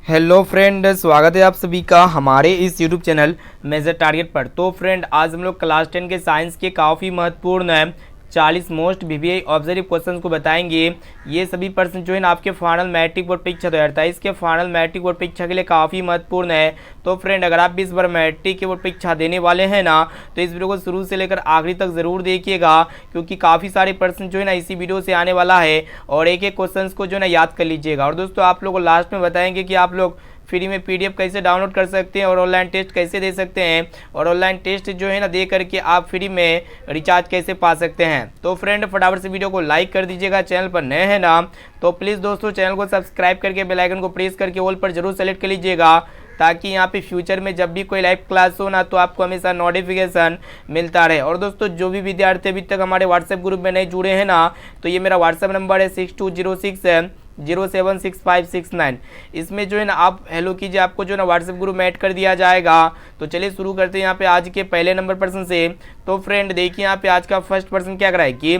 Hello friend, स्वागत है आप सभी का हमारे इस यूट्यूब चैनल मेजर टारगेट पर। तो फ्रेंड, आज हम लोग क्लास 10 के साइंस के काफ़ी महत्वपूर्ण 40 मोस्ट वीवीआई ऑब्जर्व क्वेश्चन को बताएंगे। ये सभी प्रश्न जो है ना आपके फाइनल मैट्रिक बोर्ड परीक्षा 2023 के फाइनल मैट्रिक बोर्ड परीक्षा के लिए काफ़ी महत्वपूर्ण है। तो फ्रेंड, अगर आप भी इस बार मैट्रिक के बोर्ड परीक्षा देने वाले हैं ना, तो इस वीडियो को शुरू से लेकर आखिरी तक ज़रूर देखिएगा, क्योंकि काफ़ी सारे प्रश्न जो है ना इसी वीडियो से आने वाला है और एक एक क्वेश्चन को जो है ना याद कर लीजिएगा। और दोस्तों, आप लोगों को लास्ट में बताएंगे कि आप लोग फ्री में पीडीएफ कैसे डाउनलोड कर सकते हैं और ऑनलाइन टेस्ट कैसे दे सकते हैं, और ऑनलाइन टेस्ट जो है ना दे करके आप फ्री में रिचार्ज कैसे पा सकते हैं। तो फ्रेंड, फटाफट से वीडियो को लाइक कर दीजिएगा। चैनल पर नए हैं ना तो प्लीज़ दोस्तों चैनल को सब्सक्राइब करके बेल आइकन को प्रेस करके ऑल पर जरूर सेलेक्ट कर लीजिएगा, ताकि यहाँ पे फ्यूचर में जब भी कोई लाइव क्लास हो ना तो आपको हमेशा नोटिफिकेशन मिलता रहे। और दोस्तों, जो भी विद्यार्थी अभी तक हमारे व्हाट्सएप ग्रुप में नहीं जुड़े हैं ना, तो ये मेरा व्हाट्सएप नंबर है 6206076569। इसमें जो है ना आप हेलो कीजिए, आपको जो है ना व्हाट्सएप ग्रुप में ऐड कर दिया जाएगा। तो चलिए शुरू करते हैं यहाँ पे आज के पहले नंबर प्रश्न से। तो फ्रेंड देखिए, यहाँ पे आज का फर्स्ट प्रश्न क्या कराए कि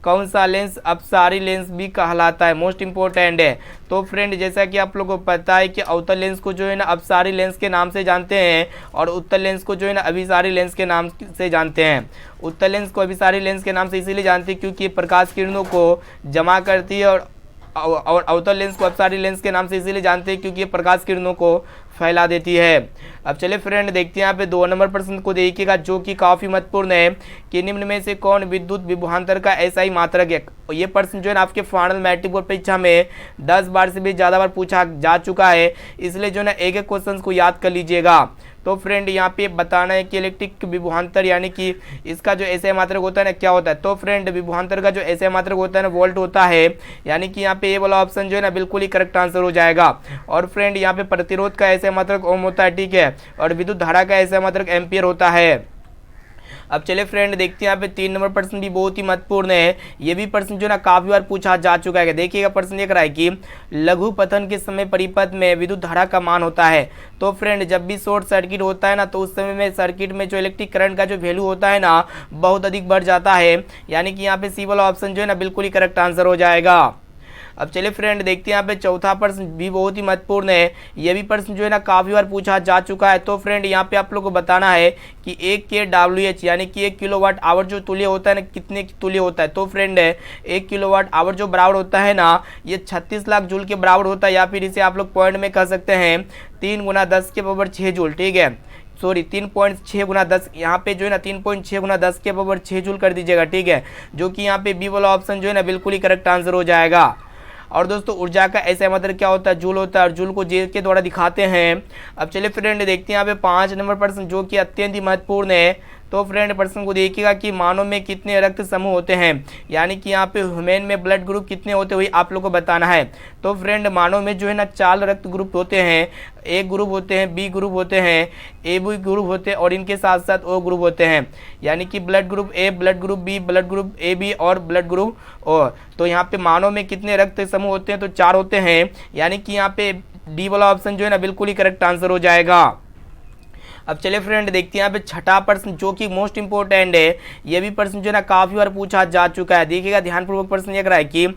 कौन सा लेंस अपसारी लेंस भी कहलाता है, मोस्ट इंपॉर्टेंट है। तो फ्रेंड, जैसा कि आप लोगों को पता है कि अवतल लेंस को जो है ना अपसारी लेंस के नाम से जानते हैं, और उत्तल लेंस को जो है ना अभिसारी लेंस के नाम से जानते हैं। उत्तल लेंस को अभिसारी लेंस के नाम से इसीलिए जानते हैं क्योंकि ये प्रकाश किरणों को जमा करती है, और अवतल लेंस को अपसारी लेंस के नाम से इसीलिए जानते हैं क्योंकि ये प्रकाश किरणों को फैला देती है। अब चलिए फ्रेंड देखते हैं यहाँ पे 2 नंबर प्रश्न को देखिएगा, जो कि काफ़ी महत्वपूर्ण है कि निम्न में से कौन विद्युत विभवांतर का एसआई मात्रक है। ये प्रश्न जो है ना आपके फाइनल मैट्रिक बोर्ड परीक्षा में 10 बार से भी ज़्यादा बार पूछा जा चुका है, इसलिए जो है ना एक एक क्वेश्चन को याद कर लीजिएगा। तो फ्रेंड, यहाँ पे बताना है कि इलेक्ट्रिक विभवांतर यानी कि इसका जो एसआई मात्रक होता है ना क्या होता है। तो फ्रेंड, विभवांतर का जो एसआई मात्रक होता है ना वोल्ट होता है, यानी कि यहाँ पे ये वाला ऑप्शन जो है ना बिल्कुल ही करेक्ट आंसर हो जाएगा। और फ्रेंड, यहाँ पे प्रतिरोध का एसआई मात्रक ओम होता है, ठीक है, और विद्युत धारा का एसआई मात्रक एम्पियर होता है। अब चले फ्रेंड देखते हैं यहाँ पे 3 नंबर प्रश्न भी बहुत ही महत्वपूर्ण है। ये भी प्रश्न जो है ना काफी बार पूछा जा चुका है। देखिएगा, प्रश्न देख रहा है कि लघु पतन के समय परिपथ में विद्युत धारा का मान होता है। तो फ्रेंड, जब भी शॉर्ट सर्किट होता है ना तो उस समय में सर्किट में जो इलेक्ट्रिक करंट का जो वैल्यू होता है ना बहुत अधिक बढ़ जाता है, यानी कि यहाँ पे सी वाला ऑप्शन जो है ना बिल्कुल ही करेक्ट आंसर हो जाएगा। अब चलिए फ्रेंड देखते हैं यहाँ पे चौथा प्रश्न भी बहुत ही महत्वपूर्ण है। यह भी प्रश्न जो है ना काफ़ी बार पूछा जा चुका है। तो फ्रेंड, यहाँ पे आप लोग को बताना है कि 1 kWh यानी कि 1 किलोवाट आवर जो तुल्य होता है ना कितने तुल्य होता है। तो फ्रेंड, 1 किलोवाट आवर जो बराबर होता है ना ये 36 लाख जूल के बराबर होता है, या फिर इसे आप लोग पॉइंट में कह सकते हैं 3 × 10⁻6 जूल, ठीक है, सॉरी 3.6 × 10, यहाँ पे जो है ना 3.6 × 10⁻6 जूल कर दीजिएगा, ठीक है, जो कि यहाँ पे बी वाला ऑप्शन जो है ना बिल्कुल ही करेक्ट आंसर हो जाएगा। और दोस्तों, ऊर्जा का ऐसा मतलब क्या होता है, जूल होता है, और जूल को जे के द्वारा दिखाते हैं। अब चलिए फ्रेंड देखते हैं यहाँ पे 5 नंबर प्रश्न, जो कि अत्यंत ही महत्वपूर्ण है। तो फ्रेंड, प्रश्न को देखिएगा कि मानव में कितने रक्त समूह होते हैं, यानी कि यहाँ पे ह्यूमन में ब्लड ग्रुप कितने होते हुए आप लोग को बताना है। तो फ्रेंड, मानव में जो है ना 4 रक्त ग्रुप होते हैं। ए ग्रुप होते हैं, बी ग्रुप होते हैं, ए बी ग्रुप होते हैं, और इनके साथ साथ ओ ग्रुप होते हैं, यानी कि blood group A, blood group B, blood group A B और ब्लड ग्रुप ओ। तो यहाँ पे मानव में कितने रक्त समूह होते हैं, तो 4 होते हैं, यानी कि यहाँ पे डी वाला ऑप्शन जो है ना बिल्कुल ही करेक्ट आंसर हो जाएगा। अब चलिए फ्रेंड देखते हैं यहाँ पे छठा प्रश्न, जो कि मोस्ट इंपॉर्टेंट है। ये भी प्रश्न जो है ना काफ़ी बार पूछा जा चुका है। देखिएगा ध्यानपूर्वक, प्रश्न ये रहा है कि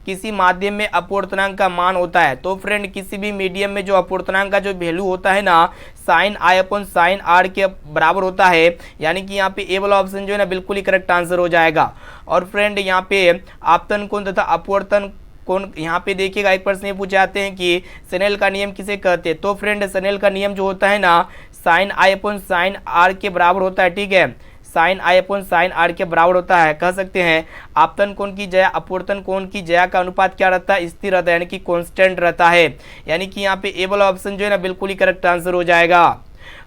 किसी माध्यम में अपवर्तनांक का मान होता है। तो फ्रेंड, किसी भी मीडियम में जो अपवर्तनांक का जो वैल्यू होता है ना sin I/sin r के बराबर होता है, यानी कि यहाँ पे ए वाला ऑप्शन जो है ना बिल्कुल ही करेक्ट आंसर हो जाएगा। और फ्रेंड, यहाँ पे आपतन कोण तथा अपवर्तन कौन, यहाँ पे देखिएगा एक प्रश्न ये पूछे जाते हैं कि स्नेल का नियम किसे कहते हैं। तो फ्रेंड, स्नेल का नियम जो होता है ना sin I/sin r के बराबर होता है, ठीक है, sin I/sin r के बराबर होता है। कह सकते हैं आपतन कोण की जया अपवर्तन कोण की जया का अनुपात क्या रहता है, स्थिर रहता है, यानी कि कांस्टेंट रहता है, यानी कि यहाँ पे ए वाला ऑप्शन जो है ना बिल्कुल ही करेक्ट आंसर हो जाएगा।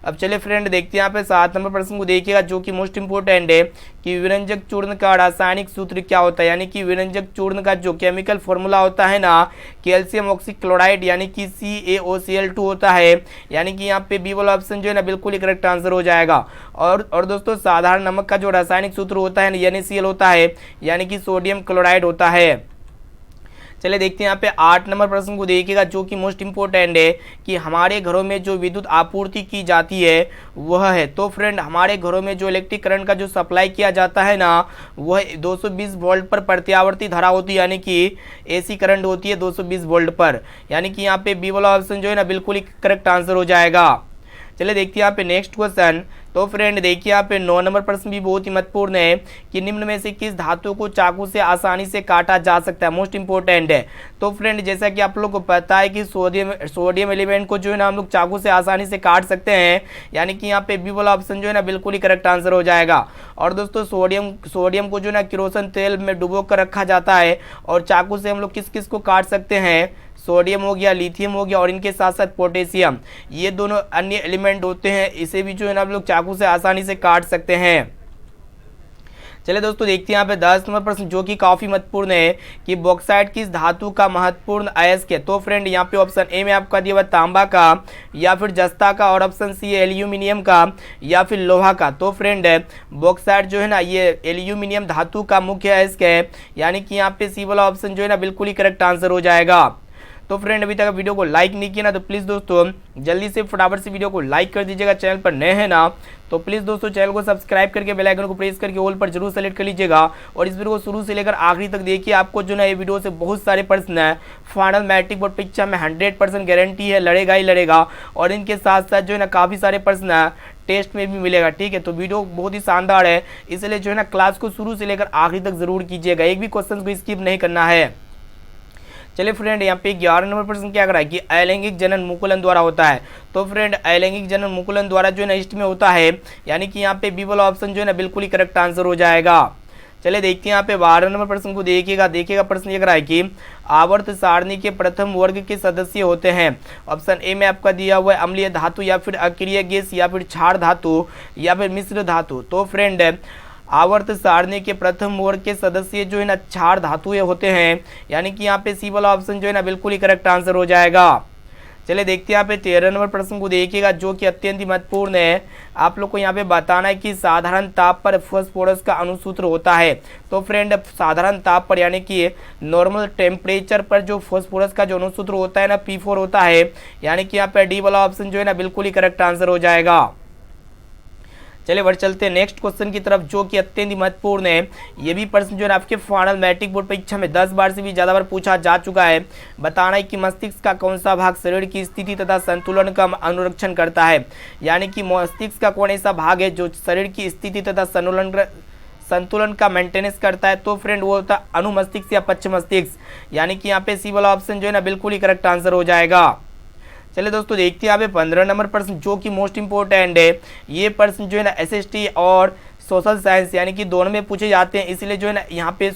अब चलिए फ्रेंड देखते हैं यहाँ पे 7 नंबर प्रश्न को देखिएगा, जो कि मोस्ट इंपोर्टेंट है कि विरंजक चूर्ण का रासायनिक सूत्र क्या होता है, यानी कि विरंजक चूर्ण का जो केमिकल फॉर्मूला होता है ना कैल्शियम ऑक्सीक्लोराइड यानी कि CaOCl2 होता है, यानी कि यहाँ पे बी वाला ऑप्शन जो है ना बिल्कुल ही करेक्ट आंसर हो जाएगा। और दोस्तों, साधारण नमक का जो रासायनिक सूत्र होता है NaCl होता है, यानी कि सोडियम क्लोराइड होता है। चलिए देखते हैं यहाँ पे 8 नंबर प्रश्न को देखिएगा, जो कि मोस्ट इंपोर्टेंट है कि हमारे घरों में जो विद्युत आपूर्ति की जाती है वह है। तो फ्रेंड हमारे घरों में जो इलेक्ट्रिक करंट का जो सप्लाई किया जाता है ना, वह 220 वोल्ट पर प्रत्यावर्ती धारा होती है, यानी कि एसी करंट होती है 220 वोल्ट पर। यानी कि यहाँ पे बी वाला ऑप्शन जो है ना बिल्कुल ही करेक्ट आंसर हो जाएगा। चलिए देखते हैं यहाँ पे नेक्स्ट क्वेश्चन। तो फ्रेंड देखिए यहाँ पे 9 नंबर प्रश्न भी बहुत ही महत्वपूर्ण है कि निम्न में से किस धातु को चाकू से आसानी से काटा जा सकता है, मोस्ट इंपोर्टेंट है। तो फ्रेंड जैसा कि आप लोग को पता है कि सोडियम एलिमेंट को जो है ना हम लोग चाकू से आसानी से काट सकते हैं, यानी कि यहाँ पे बी वाला ऑप्शन जो है ना बिल्कुल ही करेक्ट आंसर हो जाएगा। और दोस्तों सोडियम को जो है ना किरोसिन तेल में डुबो कर रखा जाता है, और चाकू से हम लोग किस किस को काट सकते हैं, सोडियम हो गया, लिथियम हो गया, और इनके साथ साथ पोटेशियम, ये दोनों अन्य एलिमेंट होते हैं, इसे भी जो है ना हम लोग चाकू से आसानी से काट सकते हैं। चलिए दोस्तों देखते हैं यहाँ पे 10 नंबर प्रश्न, जो कि काफी महत्वपूर्ण है कि बॉक्साइट किस धातु का महत्वपूर्ण अयस्क है। तो फ्रेंड यहाँ पे ऑप्शन ए में आपका दिया हुआ तांबा का, या फिर जस्ता का, और ऑप्शन सी एल्यूमिनियम का, या फिर लोहा का। तो फ्रेंड बॉक्साइट जो है ना ये एल्यूमिनियम धातु का मुख्य अयस्क है, यानी कि यहाँ पे सी वाला ऑप्शन जो है ना बिल्कुल ही करेक्ट आंसर हो जाएगा। तो फ्रेंड अभी तक वीडियो को लाइक नहीं किया ना, तो प्लीज़ दोस्तों जल्दी से फटाफट से वीडियो को लाइक कर दीजिएगा। चैनल पर नए हैं ना तो प्लीज़ दोस्तों चैनल को सब्सक्राइब करके बेल आइकन को प्रेस करके ऑल पर जरूर सेलेक्ट कर लीजिएगा। और इस वीडियो को शुरू से लेकर आखिरी तक देखिए, आपको जो ना ये वीडियो से बहुत सारे प्रश्न है फाइनल मैट्रिक बोर्ड परीक्षा में 100% गारंटी है, लड़ेगा ही लड़ेगा। और इनके साथ साथ जो है ना काफ़ी सारे प्रश्न है टेस्ट में भी मिलेगा, ठीक है। तो वीडियो बहुत ही शानदार है, इसलिए जो है ना क्लास को शुरू से लेकर आखिरी तक जरूर कीजिएगा, एक भी क्वेश्चन को स्किप नहीं करना है। चलिए फ्रेंड यहाँ पे 11 नंबर प्रश्न क्या कर रहा है कि अलैंगिक जनन मुकुलन द्वारा होता है। तो फ्रेंड अलैंगिक जनन मुकुलन द्वारा जो है ना ईस्ट में होता है, यानी कि यहाँ पे बी वाला ऑप्शन जो है ना बिल्कुल ही करेक्ट आंसर हो जाएगा। चलिए देखते हैं यहाँ पे 12 नंबर प्रश्न को देखिएगा प्रश्न ये कर रहा है कि आवर्त सारणी के प्रथम वर्ग के सदस्य होते हैं। ऑप्शन ए में आपका दिया हुआ है अम्लीय धातु, या फिर अक्रिय गैस, या फिर क्षार धातु, या फिर मिश्र धातु। तो फ्रेंड आवर्त सारणी के प्रथम वर्ग के सदस्य जो है ना क्षार धातुएं होते हैं, यानी कि यहाँ पे सी वाला ऑप्शन जो है ना बिल्कुल ही करेक्ट आंसर हो जाएगा। चलिए देखते हैं यहाँ पे 13 नंबर प्रश्न को देखिएगा, जो कि अत्यंत ही महत्वपूर्ण है। आप लोग को यहाँ पे बताना है कि साधारण ताप पर फास्फोरस का अणुसूत्र होता है। तो फ्रेंड साधारण ताप पर यानी कि नॉर्मल टेम्परेचर पर जो फास्फोरस का जो अणुसूत्र होता है ना P4 होता है, यानी कि यहाँ पे डी वाला ऑप्शन जो है ना बिल्कुल ही करेक्ट आंसर हो जाएगा। चलिए बढ़ चलते हैं नेक्स्ट क्वेश्चन की तरफ, जो कि अत्यंत महत्वपूर्ण है। ये भी प्रश्न जो है आपके फाइनल मैट्रिक बोर्ड परीक्षा में 10 बार से भी ज़्यादा बार पूछा जा चुका है। बताना है कि मस्तिष्क का कौन सा भाग शरीर की स्थिति तथा संतुलन का अनुरक्षण करता है, यानी कि मस्तिष्क का कौन ऐसा भाग है जो शरीर की स्थिति तथा संतुलन का मेंटेनेंस करता है। तो फ्रेंड वो होता है अनुमस्तिष्क या पश्च मस्तिष्क, यानी कि यहाँ पे सी वाला ऑप्शन जो है ना बिल्कुल ही करेक्ट आंसर हो जाएगा। चलिए दोस्तों देखते हैं यहाँ पे 15 नंबर प्रश्न, जो कि मोस्ट इंपोर्टेंट है। ये प्रश्न जो है ना एसएसटी और सोशल साइंस यानी कि दोनों में पूछे जाते हैं, इसलिए जो है ना यहाँ पे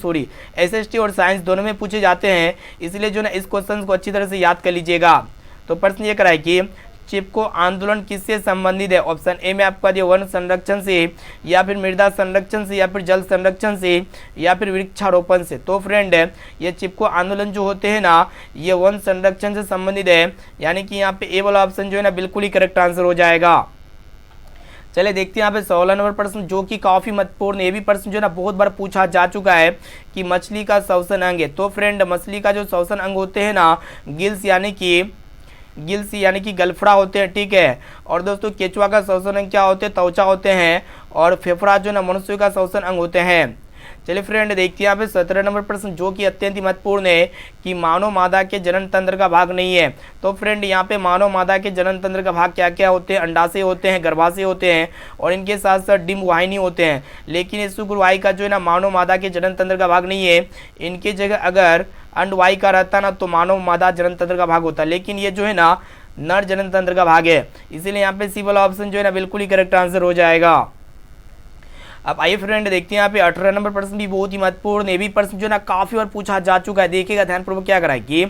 एसएसटी और साइंस दोनों में पूछे जाते हैं, इसलिए जो है ना इस क्वेश्चन को अच्छी तरह से याद कर लीजिएगा। तो प्रश्न ये कराए कि चिपको आंदोलन किससे संबंधित है। ऑप्शन ए में आपका दिया वन संरक्षण से, या फिर मृदा संरक्षण से, या फिर जल संरक्षण से, या फिर वृक्षारोपण से। तो फ्रेंड ये चिपको आंदोलन जो होते हैं ना ये वन संरक्षण से संबंधित है, यानी कि यहाँ पे ए वाला ऑप्शन जो है ना बिल्कुल ही करेक्ट आंसर हो जाएगा। चलिए देखते हैं यहाँ पे 16 नंबर प्रश्न, जो कि काफ़ी महत्वपूर्ण है। ये भी प्रश्न जो है ना बहुत बार पूछा जा चुका है कि मछली का श्वसन अंग है। तो फ्रेंड मछली का जो श्वसन अंग होते हैं ना गिल्स यानी कि गलफड़ा होते हैं, ठीक है। और दोस्तों केचुआ का श्वसन अंग क्या होते हैं, त्वचा होते हैं। और फेफड़ा जो ना मनुष्य का श्वसन अंग होते हैं। चलिए फ्रेंड देखते हैं यहाँ पे 17 नंबर प्रश्न, जो कि अत्यंत महत्वपूर्ण है कि मानव मादा के जनन तंत्र का भाग नहीं है। तो फ्रेंड यहाँ पे मानव मादा के जनन तंत्र का भाग क्या क्या होते हैं, अंडाशय होते हैं, गर्भाशय होते हैं, और इनके साथ साथ डिम्ब वाहिनी होते हैं। लेकिन इस शुक्रवाही का जो है ना मानव मादा के जनन तंत्र का भाग नहीं है। इनके जगह अगर अंडवाही का रहता ना तो मानव मादा जनन तंत्र का भाग होता, लेकिन ये जो है ना नर जनन तंत्र का भाग है, इसीलिए यहाँ पे सी वाला ऑप्शन जो है ना बिल्कुल ही करेक्ट आंसर हो जाएगा। अब आइए फ्रेंड देखते हैं यहाँ पे 18 नंबर प्रश्न भी बहुत ही महत्वपूर्ण है। भी प्रश्न जो है ना काफी बार पूछा जा चुका है। देखिएगा ध्यानपूर्वक क्या करा है कि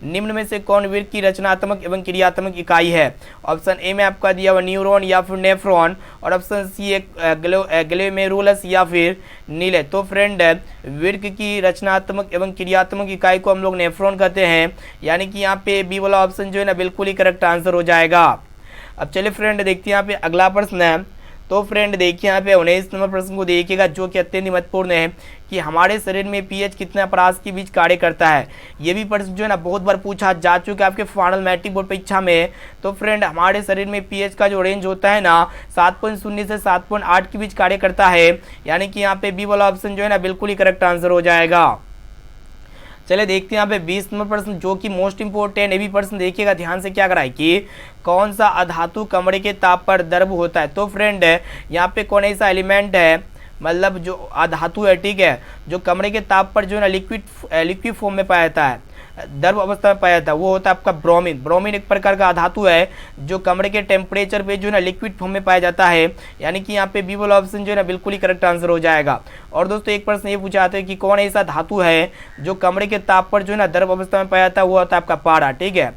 निम्न में से कौन वीर्य की रचनात्मक एवं क्रियात्मक इकाई है। ऑप्शन ए में आपका दिया हुआ न्यूरॉन या फिर नेफ्रॉन, और ऑप्शन सी ग्लोमेरुलस या फिर नीले। तो फ्रेंड वीर्य की रचनात्मक एवं क्रियात्मक इकाई को हम लोग नेफ्रॉन कहते हैं, यानी कि यहाँ पे बी वाला ऑप्शन जो है ना बिल्कुल ही करेक्ट आंसर हो जाएगा। अब चलिए फ्रेंड देखते हैं यहाँ पे अगला प्रश्न है। तो फ्रेंड देखिए यहाँ पे 19 नंबर प्रश्न को देखिएगा, जो कि अत्यंत महत्वपूर्ण है कि हमारे शरीर में पीएच कितने अपराध के बीच कार्य करता है। ये भी प्रश्न जो है ना बहुत बार पूछा जा चुका है आपके फाइनल मैट्रिक बोर्ड परीक्षा में। तो फ्रेंड हमारे शरीर में पीएच का जो रेंज होता है ना 7.0 से 7.8 के बीच कार्य करता है, यानी कि यहाँ पे बी वाला ऑप्शन जो है ना बिल्कुल ही करेक्ट आंसर हो जाएगा। चलिए देखते हैं यहाँ पे 20 नंबर प्रश्न, जो कि मोस्ट इंपोर्टेंट। ये भी प्रश्न देखिएगा ध्यान से, क्या कराए कि कौन सा अधातु कमरे के ताप पर द्रव होता है। तो फ्रेंड यहाँ पे कौन ऐसा एलिमेंट है, मतलब जो अधातु है, ठीक है, जो कमरे के ताप पर जो है ना लिक्विड फॉर्म में पाया जाता है, द्रव अवस्था में पाया जाता है, वो होता है आपका ब्रोमीन। ब्रोमीन एक प्रकार का अधातु है जो कमरे के टेम्परेचर पे जो है ना लिक्विड फॉर्म में पाया जाता है, यानी कि यहाँ पे बी वाला ऑप्शन जो है ना बिल्कुल ही करेक्ट आंसर हो जाएगा। और दोस्तों एक प्रश्न ये पूछा जाता है कि कौन ऐसा धातु है जो कमरे के ताप पर जो है ना द्रव अवस्था में पाया जाता है, वो होता है आपका पारा, ठीक है।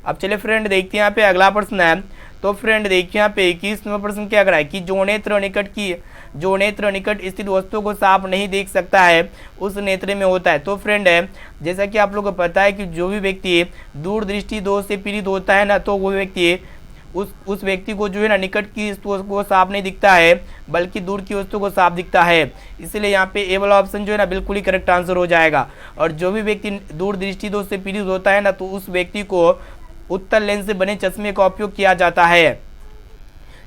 अब चलिए फ्रेंड देखते हैं यहाँ पे अगला प्रश्न है। तो फ्रेंड देखिए यहाँ पे 21 नंबर प्रश्न क्या कराए कि जो नेत्र निकट स्थित वस्तु को साफ नहीं देख सकता है उस नेत्र में होता है। तो फ्रेंड जैसा कि आप लोगों को पता है कि जो भी व्यक्ति दूरदृष्टि दोष से पीड़ित होता है ना, तो वो व्यक्ति उस व्यक्ति को जो है ना निकट की वस्तु को साफ नहीं दिखता है, बल्कि दूर की वस्तु को साफ दिखता है। इसलिए यहाँ पे ए वाला ऑप्शन जो है ना बिल्कुल ही करेक्ट आंसर हो जाएगा। और जो भी व्यक्ति दूरदृष्टि दोष से पीड़ित होता है ना, तो उस व्यक्ति को उत्तल लेंस से बने चश्मे का उपयोग किया जाता है।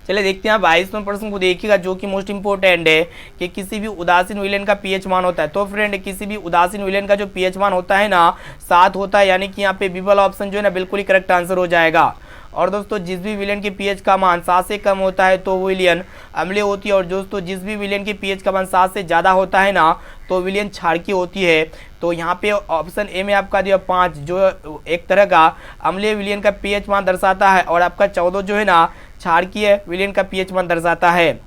चलिए देखते हैं 22वें प्रश्न को देखिएगा, जो कि मोस्ट इंपोर्टेंट है कि किसी भी उदासीन विलेन का पीएच मान होता है। तो फ्रेंड किसी भी उदासीन विलेन का जो पीएच मान होता है ना 7 होता है, यानी कि यहाँ पे बी वाला ऑप्शन जो है ना बिल्कुल ही करेक्ट आंसर हो जाएगा। और दोस्तों जिस भी विलेन के पीएच का मान 7 से कम होता है तो वो विलेन अम्लीय होती है, और दोस्तों जिस भी विलेन के पीएच का मान 7 से ज़्यादा होता है ना, तो विलेन क्षारकीय होती है। तो यहाँ पे ऑप्शन ए में आपका दिया 5, जो एक तरह का अम्लीय विलेन का पीएच मान दर्शाता है, और आपका 14 जो है ना क्षारकीय विलेन का पीएच मान दर्शाता है।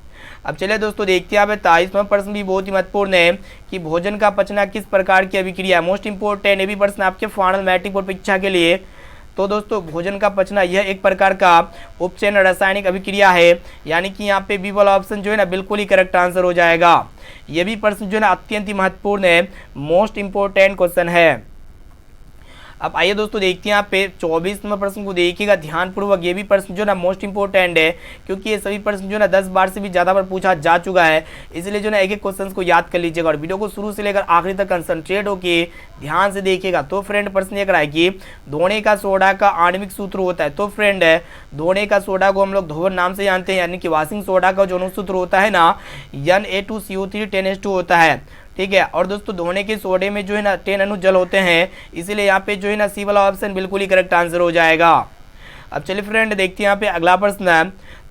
अब चलिए दोस्तों देखते हैं 23वां प्रश्न भी बहुत ही महत्वपूर्ण है कि भोजन का पचना किस प्रकार की अभिक्रिया है। मोस्ट इंपोर्टेंट ये भी प्रश्न आपके फाइनल मैट्रिक बोर्ड परीक्षा के लिए। तो दोस्तों भोजन का पचना यह एक प्रकार का उपचयन रासायनिक अभिक्रिया है, यानी कि यहाँ पे बी वाला ऑप्शन जो है ना बिल्कुल ही करेक्ट आंसर हो जाएगा। यह भी प्रश्न जो है ना अत्यंत ही महत्वपूर्ण है, मोस्ट इंपोर्टेंट क्वेश्चन है। अब आइए दोस्तों देखते हैं यहाँ पे 24 नंबर प्रश्न को देखिएगा ध्यानपूर्वक। ये भी प्रश्न जो ना मोस्ट इंपोर्टेंट है, क्योंकि ये सभी प्रश्न जो ना 10 बार से भी ज़्यादा बार पूछा जा चुका है, इसलिए जो ना एक एक क्वेश्चन को याद कर लीजिएगा और वीडियो को शुरू से लेकर आखिरी तक कंसंट्रेट होकर ध्यान से देखिएगा। तो फ्रेंड प्रश्न ये कराए कि धोने का सोडा का आणविक सूत्र होता है। तो फ्रेंड धोने का सोडा को हम लोग धोवन नाम से जानते हैं, यानी कि वॉशिंग सोडा का जो अणुसूत्र होता है ना Na2CO3 10H2 होता है, ठीक है। और दोस्तों धोने के सोडे में जो है ना 10 अणु जल होते हैं, इसीलिए यहाँ पे जो है ना सी वाला ऑप्शन बिल्कुल ही करेक्ट आंसर हो जाएगा। अब चलिए फ्रेंड देखते हैं यहाँ पे अगला प्रश्न है।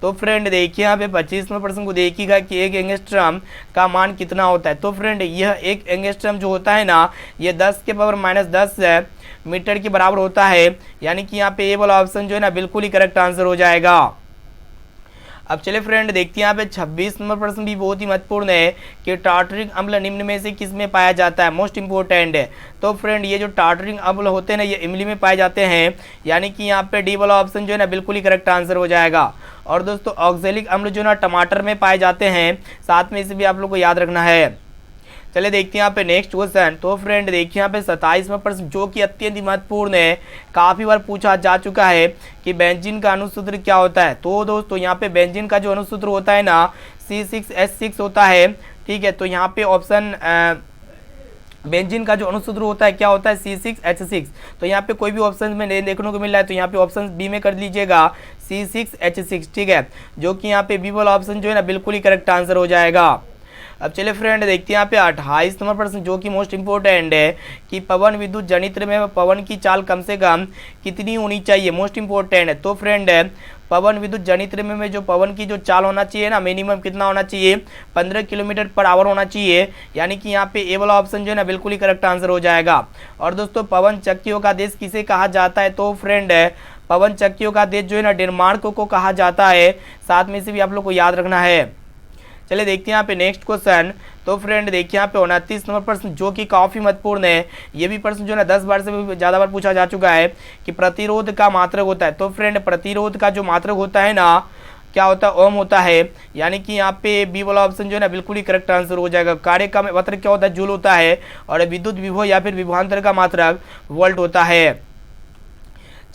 तो फ्रेंड देखिए यहाँ पे 25वें प्रश्न को देखिएगा कि एक एंगस्ट्रम का मान कितना होता है। तो फ्रेंड यह एक एंगस्ट्रम जो होता है ना, ये 10 के पावर -10 मीटर के बराबर होता है, यानी कि यहाँ पे ए वाला ऑप्शन जो है ना बिल्कुल ही करेक्ट आंसर हो जाएगा। अब चलिए फ्रेंड देखते हैं यहाँ पे 26 नंबर प्रश्न भी बहुत ही महत्वपूर्ण है कि टार्टरिक अम्ल निम्न में से किस में पाया जाता है। मोस्ट इंपोर्टेंट है। तो फ्रेंड ये जो टार्टरिक अम्ल होते हैं ना, ये इमली में पाए जाते हैं, यानी कि यहाँ पे डी वाला ऑप्शन जो है ना बिल्कुल ही करेक्ट आंसर हो जाएगा। और दोस्तों ऑक्जेलिक अम्ल जो ना टमाटर में पाए जाते हैं, साथ में इसे भी आप लोग को याद रखना है। चलिए देखते हैं यहाँ पे नेक्स्ट क्वेश्चन। तो फ्रेंड देखिए यहाँ पे 27वां प्रश्न, जो कि अत्यंत महत्वपूर्ण है, काफ़ी बार पूछा जा चुका है कि बेंजीन का अणुसूत्र क्या होता है। तो दोस्तों यहाँ पे बेंजीन का जो अणुसूत्र होता है ना C6H6 होता है, ठीक है। तो यहाँ पे ऑप्शन बेंजीन का जो अणुसूत्र होता है क्या होता है C6H6। तो यहाँ पे कोई भी ऑप्शन में नहीं देखने को मिल रहा है, तो यहाँ पे ऑप्शन बी में कर लीजिएगा C6H6, ठीक है, जो कि यहाँ पे बी वाला ऑप्शन जो है ना बिल्कुल ही करेक्ट आंसर हो जाएगा। अब चलिए फ्रेंड देखते हैं यहाँ पे 28 नंबर प्रश्न, जो कि मोस्ट इंपोर्टेंट है कि पवन विद्युत जनित्र में पवन की चाल कम से कम कितनी होनी चाहिए। मोस्ट इंपोर्टेंट है। तो फ्रेंड पवन विद्युत जनित्र में जो पवन की जो चाल होना चाहिए ना, मिनिमम कितना होना चाहिए, 15 किलोमीटर पर आवर होना चाहिए, यानी कि यहाँ पे ए वाला ऑप्शन जो है ना बिल्कुल ही करेक्ट आंसर हो जाएगा। और दोस्तों पवन चक्कियों का देश किसे कहा जाता है। तो फ्रेंड पवन चक्कियों का देश जो है ना डेनमार्क को कहा जाता है, साथ में से भी आप लोग को याद रखना है। चलिए देखते हैं यहाँ पे नेक्स्ट क्वेश्चन। तो फ्रेंड देखिए यहाँ पे 29 नंबर प्रश्न, जो कि काफ़ी महत्वपूर्ण है। ये भी प्रश्न जो है ना 10 बार से भी ज़्यादा बार पूछा जा चुका है कि प्रतिरोध का मात्रक होता है। तो फ्रेंड प्रतिरोध का जो मात्रक होता है ना, क्या होता है, ओम होता है, यानी कि यहाँ पे बी वाला ऑप्शन जो है ना बिल्कुल ही करेक्ट आंसर हो जाएगा। कार्य का मात्रक क्या होता है, जूल होता है, और विद्युत विभव या फिर विभवांतर का मात्रक वोल्ट होता है।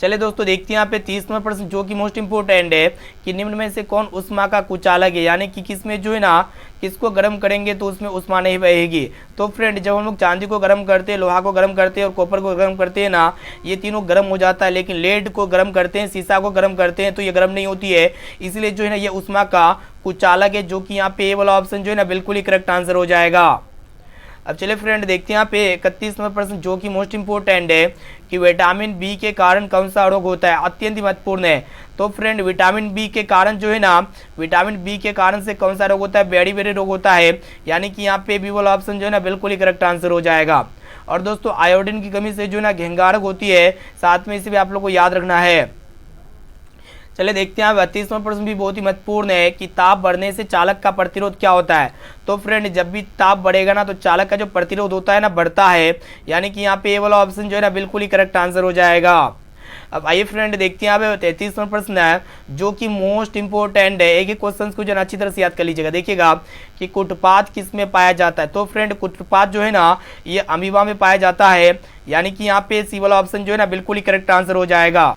चले दोस्तों देखते हैं यहाँ पे 30 नंबर प्रश्न जो कि मोस्ट इंपोर्टेंट है कि निम्न में से कौन उष्मा का कुचालक है, यानी कि किसमें जो है ना किसको गर्म करेंगे तो उसमें उष्मा नहीं बहेगी। तो फ्रेंड जब हम लोग चांदी को गर्म करते हैं, लोहा को गर्म करते हैं और कॉपर को गर्म करते हैं ना, ये तीनों गर्म हो जाता है, लेकिन लेड को गर्म करते हैं, शीशा को गर्म करते हैं तो ये गर्म नहीं होती है, इसलिए जो है ना ये उष्मा का कुचालक है, जो कि यहाँ पे ए वाला ऑप्शन जो है ना बिल्कुल ही करेक्ट आंसर हो जाएगा। अब चलिए फ्रेंड देखते हैं यहाँ पे 31 नंबर प्रश्न जो कि मोस्ट इंपोर्टेंट है कि विटामिन बी के कारण कौन सा रोग होता है, अत्यंत महत्वपूर्ण है। तो फ्रेंड विटामिन बी के कारण जो है ना, विटामिन बी के कारण से कौन सा रोग होता है, बेरी बेरी रोग होता है, यानी कि यहाँ पे बी वाला ऑप्शन जो है ना बिल्कुल ही करेक्ट आंसर हो जाएगा। और दोस्तों आयोडीन की कमी से जो है ना घेंगारक होती है, साथ में इसे भी आप लोग को याद रखना है। चलिए देखते हैं 32वां प्रश्न भी बहुत ही महत्वपूर्ण है कि ताप बढ़ने से चालक का प्रतिरोध क्या होता है। तो फ्रेंड जब भी ताप बढ़ेगा ना तो चालक का जो प्रतिरोध होता है ना बढ़ता है, यानी कि यहाँ पे ए वाला ऑप्शन जो है ना बिल्कुल ही करेक्ट आंसर हो जाएगा। अब आइए फ्रेंड देखते हैं यहाँ पे 33वां प्रश्न है जो कि मोस्ट इंपोर्टेंट है, एक एक क्वेश्चन को जो अच्छी तरह से याद कर लीजिएगा। देखिएगा कि कुटपात किस में पाया जाता है। तो फ्रेंड कुटपात जो है ना ये अमीबा में पाया जाता है, यानी कि यहाँ पे सी वाला ऑप्शन जो है ना बिल्कुल ही करेक्ट आंसर हो जाएगा।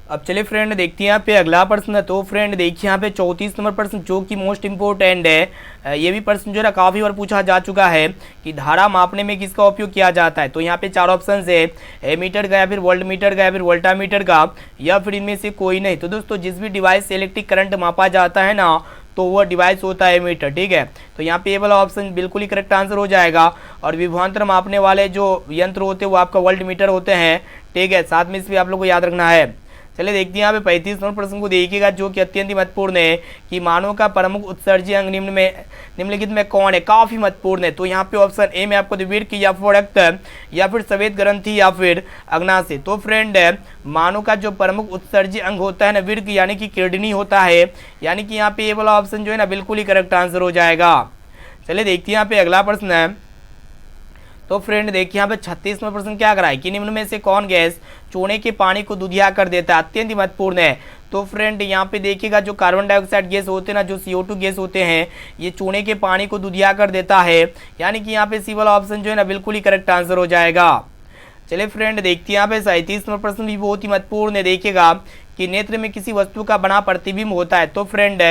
अब चलिए फ्रेंड देखते हैं यहाँ पे अगला प्रश्न है। तो फ्रेंड देखिए यहाँ पे 34 नंबर प्रश्न जो कि मोस्ट इंपोर्टेंट है, ये भी प्रश्न जो है ना काफ़ी बार पूछा जा चुका है कि धारा मापने में किसका उपयोग किया जाता है। तो यहाँ पे 4 ऑप्शन है, एमीटर का या फिर वोल्ट मीटर का या फिर वोल्टामीटर का या फिर इनमें से कोई नहीं। तो दोस्तों जिस भी डिवाइस से इलेक्ट्रिक करंट मापा जाता है ना तो वह डिवाइस होता है एमीटर, ठीक है। तो यहाँ पे ये वाला ऑप्शन बिल्कुल ही करेक्ट आंसर हो जाएगा। और विभवांतर मापने वाले जो यंत्र होते हैं वो आपका वोल्ट मीटर होते हैं, ठीक है। साथ में इस भी आप लोग को याद रखना है। चलिए देखते हैं यहाँ पे 35 नंबर प्रश्न को देखिएगा जो कि अत्यंत ही महत्वपूर्ण है कि मानव का प्रमुख उत्सर्जी अंग निम्नलिखित में कौन है, काफी महत्वपूर्ण है। तो यहाँ पे ऑप्शन ए में आपको विर्क या प्रोडक्ट या फिर सफेद ग्रंथि या फिर अग्नाशय। तो फ्रेंड मानव का जो प्रमुख उत्सर्जी अंग होता है ना विर्क यानी कि किडनी होता है, यानी कि यहाँ पे ये वाला ऑप्शन जो है ना बिल्कुल ही करेक्ट आंसर हो जाएगा। चलिए देखते हैं यहाँ पे अगला प्रश्न है। तो फ्रेंड देखिए यहाँ पे 36 नंबर प्रश्न क्या कराए कि निम्न में से कौन गैस चूने के पानी को दुधिया कर देता है, अत्यंत ही महत्वपूर्ण है। तो फ्रेंड यहाँ पे देखिएगा जो कार्बन डाइऑक्साइड गैस होते हैं ना, जो CO2 गैस होते हैं, ये चूने के पानी को दुधिया कर देता है, यानी कि यहाँ पे सी वाला ऑप्शन जो है ना बिल्कुल ही करेक्ट आंसर हो जाएगा। चलिए फ्रेंड देखते हैं यहाँ पे 37 नंबर प्रश्न भी बहुत ही महत्वपूर्ण है। देखिएगा कि नेत्र में किसी वस्तु का बना प्रतिबिंब होता है। तो फ्रेंड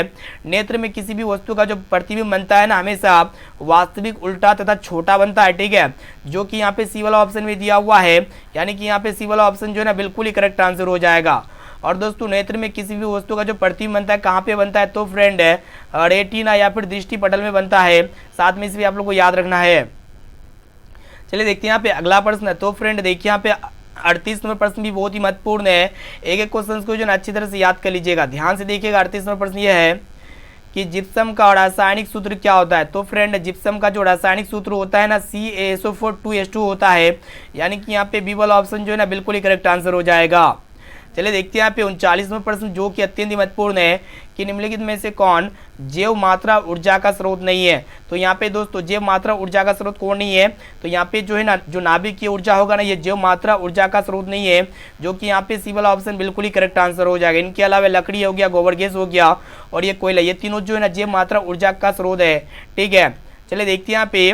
नेत्र में किसी भी वस्तु का जो प्रतिबिंब बनता है ना हमेशा वास्तविक उल्टा तथा छोटा बनता है, ठीक है, जो कि यहाँ पे सी वाला ऑप्शन में दिया हुआ है, यानी कि यहाँ पे सी वाला ऑप्शन जो है ना बिल्कुल ही करेक्ट आंसर हो जाएगा। और दोस्तों नेत्र में किसी भी वस्तु का जो प्रतिबिंब बनता है कहाँ पे बनता है, तो फ्रेंड रेटिना या फिर दृष्टि पटल में बनता है, साथ में इसे भी आप लोग को याद रखना है। चलिए देखते हैं यहाँ पे अगला प्रश्न है। तो फ्रेंड देखिए यहाँ पे 38 नंबर प्रश्न भी बहुत ही महत्वपूर्ण है, एक एक क्वेश्चन को जो अच्छी तरह से याद कर लीजिएगा, ध्यान से देखिएगा। 38 नंबर प्रश्न यह है कि जिप्सम का रासायनिक सूत्र क्या होता है। तो फ्रेंड जिप्सम का जो रासायनिक सूत्र होता है ना CaSO4 होता है, यानी कि यहाँ पे बी वाला ऑप्शन जो है ना बिल्कुल ही करेक्ट आंसर हो जाएगा। चलिए देखते हैं यहाँ पे 39वां प्रश्न जो कि अत्यंत ही महत्वपूर्ण है कि निम्नलिखित में से कौन जैव मात्रा ऊर्जा का स्रोत नहीं है। तो यहाँ पे दोस्तों जैव मात्रा ऊर्जा का स्रोत कौन नहीं है, तो यहाँ पे जो है ना जो नाभिक की ऊर्जा होगा ना ये जैव मात्रा ऊर्जा का स्रोत नहीं है, जो कि यहाँ पे सी वाला ऑप्शन बिल्कुल ही करेक्ट आंसर हो जाएगा। इनके अलावा लकड़ी हो गया, गोबर गैस हो गया और ये कोयला, ये तीनों जो है ना जैव मात्रा ऊर्जा का स्रोत है, ठीक है। चलिए देखते हैं यहाँ पे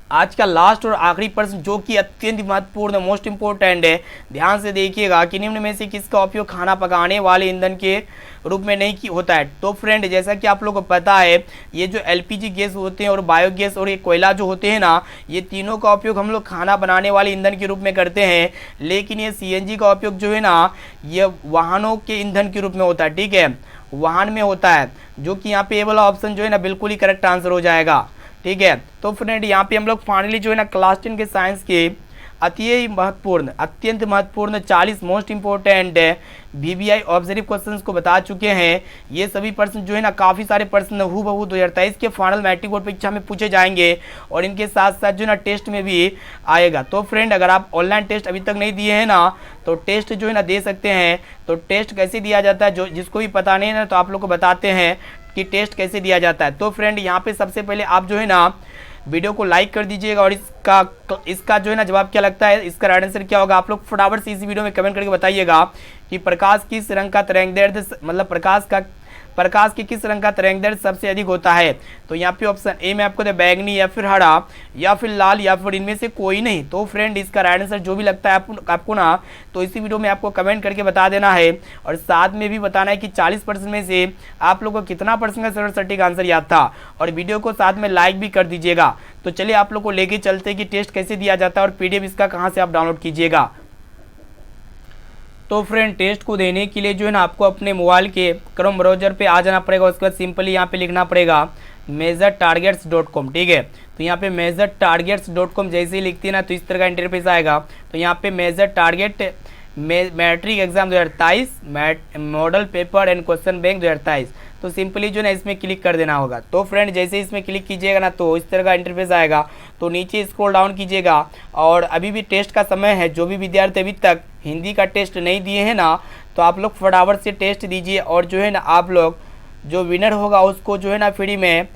आज का लास्ट और आखिरी प्रश्न जो कि अत्यंत महत्वपूर्ण मोस्ट इंपोर्टेंट है, ध्यान से देखिएगा कि निम्न में से किसका उपयोग खाना पकाने वाले ईंधन के रूप में नहीं होता है। तो फ्रेंड जैसा कि आप लोगों को पता है ये जो LPG गैस होते हैं और बायोगैस और ये कोयला जो होते हैं ना, ये तीनों का उपयोग हम लोग खाना बनाने वाले ईंधन के रूप में करते हैं, लेकिन ये CNG का उपयोग जो है ना ये वाहनों के ईंधन के रूप में होता है, ठीक है, वाहन में होता है, जो कि यहाँ पे ये वाला ऑप्शन जो है ना बिल्कुल ही करेक्ट आंसर हो जाएगा, ठीक है। तो फ्रेंड यहाँ पे हम लोग फाइनली जो है ना क्लास 10 के साइंस के अत्यंत महत्वपूर्ण 40 most important VBI observe questions को बता चुके हैं। ये सभी प्रश्न जो है ना काफ़ी सारे प्रश्न हूबहू 2023 के फाइनल मैट्रिक बोर्ड परीक्षा में पूछे जाएंगे और इनके साथ साथ जो है ना टेस्ट में भी आएगा। तो फ्रेंड अगर आप ऑनलाइन टेस्ट अभी तक नहीं दिए हैं ना तो टेस्ट जो है ना दे सकते हैं। तो टेस्ट कैसे दिया जाता है, जो जिसको भी पता नहीं है ना तो आप लोग को बताते हैं कि टेस्ट कैसे दिया जाता है। तो फ्रेंड यहाँ पे सबसे पहले आप जो है ना वीडियो को लाइक कर दीजिएगा और इसका जो है ना जवाब क्या लगता है, इसका राइट आंसर क्या होगा, आप लोग फटाफट से इसी वीडियो में कमेंट करके बताइएगा कि प्रकाश किस रंग का तरंगदैर्ध्य, मतलब प्रकाश का प्रकाश के किस रंग का तरंगदैर्ध्य सबसे अधिक होता है? तो यहाँ पे ऑप्शन ए में आपको दे बैगनी या फिर हरा या फिर लाल या फिर इनमें से कोई नहीं। तो फ्रेंड इसका राइट आंसर जो भी लगता है आपको ना, तो इसी वीडियो में आपको कमेंट करके बता देना है और साथ में भी बताना है कि 40% में से आप लोगों को कितना परसेंट का सरल सटीक आंसर याद था, और वीडियो को साथ में लाइक भी कर दीजिएगा। तो चलिए आप लोग को लेके चलते हैं कि टेस्ट कैसे दिया जाता है और पीडीएफ इसका कहाँ से आप डाउनलोड कीजिएगा। तो फ्रेंड टेस्ट को देने के लिए जो है ना आपको अपने मोबाइल के क्रोम ब्राउजर पे आ जाना पड़ेगा। उसके बाद सिंपली यहाँ पे लिखना पड़ेगा measuretargets.com। ठीक है, तो यहाँ पे measuretargets.com जैसे ही लिखती है ना तो इस तरह का इंटरफेस आएगा। तो यहाँ पे major target matric exam 2023 model paper and question bank 2023, तो सिंपली जो है ना इसमें क्लिक कर देना होगा। तो फ्रेंड जैसे इसमें क्लिक कीजिएगा ना तो इस तरह का इंटरफेस आएगा। तो नीचे स्क्रॉल डाउन कीजिएगा और अभी भी टेस्ट का समय है। जो भी विद्यार्थी अभी तक हिंदी का टेस्ट नहीं दिए हैं ना, तो आप लोग फटाफट से टेस्ट दीजिए और जो है ना आप लोग जो विनर होगा उसको जो है ना फ्री में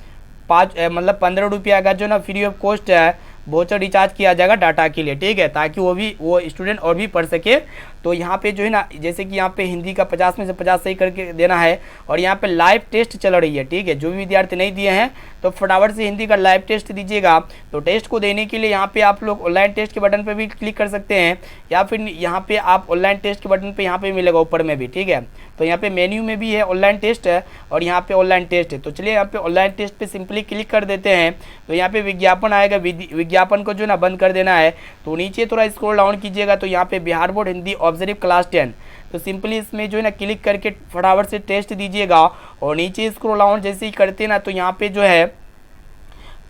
15 रुपया का जो ना फ्री ऑफ कॉस्ट है वोचर रिचार्ज किया जाएगा डाटा के लिए। ठीक है, ताकि वो स्टूडेंट और भी पढ़ सके। तो यहाँ पे जो है ना जैसे कि यहाँ पे हिंदी का 50 में से 50 सही करके देना है और यहाँ पे लाइव टेस्ट चल रही है। ठीक है, जो भी विद्यार्थी नहीं दिए हैं तो फटाफट से हिंदी का लाइव टेस्ट दीजिएगा। तो टेस्ट को देने के लिए यहाँ पे आप लोग ऑनलाइन टेस्ट के बटन पे भी क्लिक कर सकते हैं या फिर यहाँ पे आप ऑनलाइन टेस्ट के बटन पे यहाँ पे मिलेगा ऊपर में भी। ठीक है, तो यहाँ पे मेन्यू में भी है ऑनलाइन टेस्ट है और यहाँ पे ऑनलाइन टेस्ट है। तो चलिए यहाँ पे ऑनलाइन टेस्ट पे सिंपली क्लिक कर देते हैं। तो यहाँ पे विज्ञापन आएगा, विज्ञापन को जो ना बंद कर देना है। तो नीचे थोड़ा स्क्रॉल डाउन कीजिएगा तो यहाँ पे Bihar board Hindi observe class 10, तो सिंपली इसमें जो है ना क्लिक करके फटाफट से टेस्ट दीजिएगा। और नीचे स्क्रॉल डाउन जैसे ही करते ना तो यहाँ पे जो है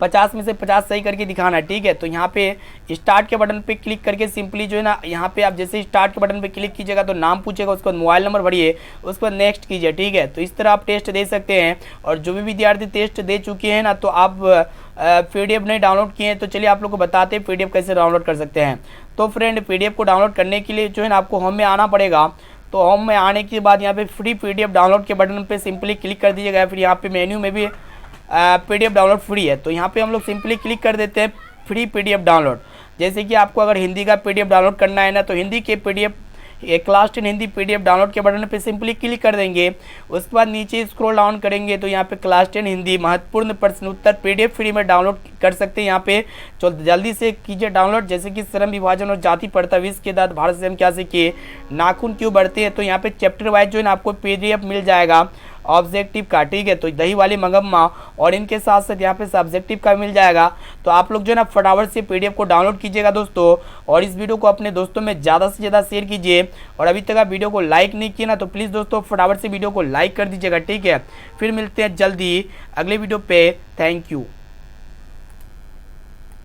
50 में से 50 सही करके दिखाना है। ठीक है, तो यहाँ पे स्टार्ट के बटन पे क्लिक करके सिंपली जो है ना यहाँ पे आप जैसे स्टार्ट के बटन पे क्लिक कीजिएगा तो नाम पूछेगा, उसके बाद मोबाइल नंबर भरिए, उसके बाद नेक्स्ट कीजिए। ठीक है, तो इस तरह आप टेस्ट दे सकते हैं। और जो भी विद्यार्थी टेस्ट दे चुके हैं ना तो आप पीडीएफ नहीं डाउनलोड किए हैं तो चलिए आप लोग को बताते हैं पीडीएफ कैसे डाउनलोड कर सकते हैं। तो फ्रेंड पीडीएफ को डाउनलोड करने के लिए जो है ना आपको होम में आना पड़ेगा। तो होम में आने के बाद यहाँ पे फ्री पीडीएफ डाउनलोड के बटन पे सिंपली क्लिक कर दीजिएगा। फिर यहाँ पे मेन्यू में भी पीडीएफ डाउनलोड फ्री है, तो यहाँ पे हम लोग सिंपली क्लिक कर देते हैं फ्री पीडीएफ डाउनलोड। जैसे कि आपको अगर हिंदी का पीडीएफ डाउनलोड करना है ना तो हिंदी के PDF class 10 Hindi PDF download के बटन पे सिंपली क्लिक कर देंगे। उसके बाद नीचे स्क्रॉल डाउन करेंगे तो यहाँ पे क्लास 10 हिंदी महत्वपूर्ण प्रश्न उत्तर पीडीएफ फ्री में डाउनलोड कर सकते हैं। यहाँ पे तो जल्दी से कीजिए डाउनलोड। जैसे कि श्रम विभाजन और जाति प्रथा विश्व के दांत भारत से हम क्या सीखे, नाखून क्यों बढ़ते हैं, तो यहाँ पे चैप्टर वाइज जो है ना आपको पीडीएफ मिल जाएगा ऑब्जेक्टिव का। ठीक है, तो दही वाली मगम्मा और इनके साथ साथ यहाँ पे सब्जेक्टिव का मिल जाएगा। तो आप लोग जो है ना फटाफट से पीडीएफ को डाउनलोड कीजिएगा दोस्तों, और इस वीडियो को अपने दोस्तों में ज़्यादा से ज़्यादा शेयर कीजिए। और अभी तक आप वीडियो को लाइक नहीं किया ना तो प्लीज़ दोस्तों फटाफट से वीडियो को लाइक कर दीजिएगा। ठीक है, फिर मिलते हैं जल्दी अगले वीडियो पे। Thank you.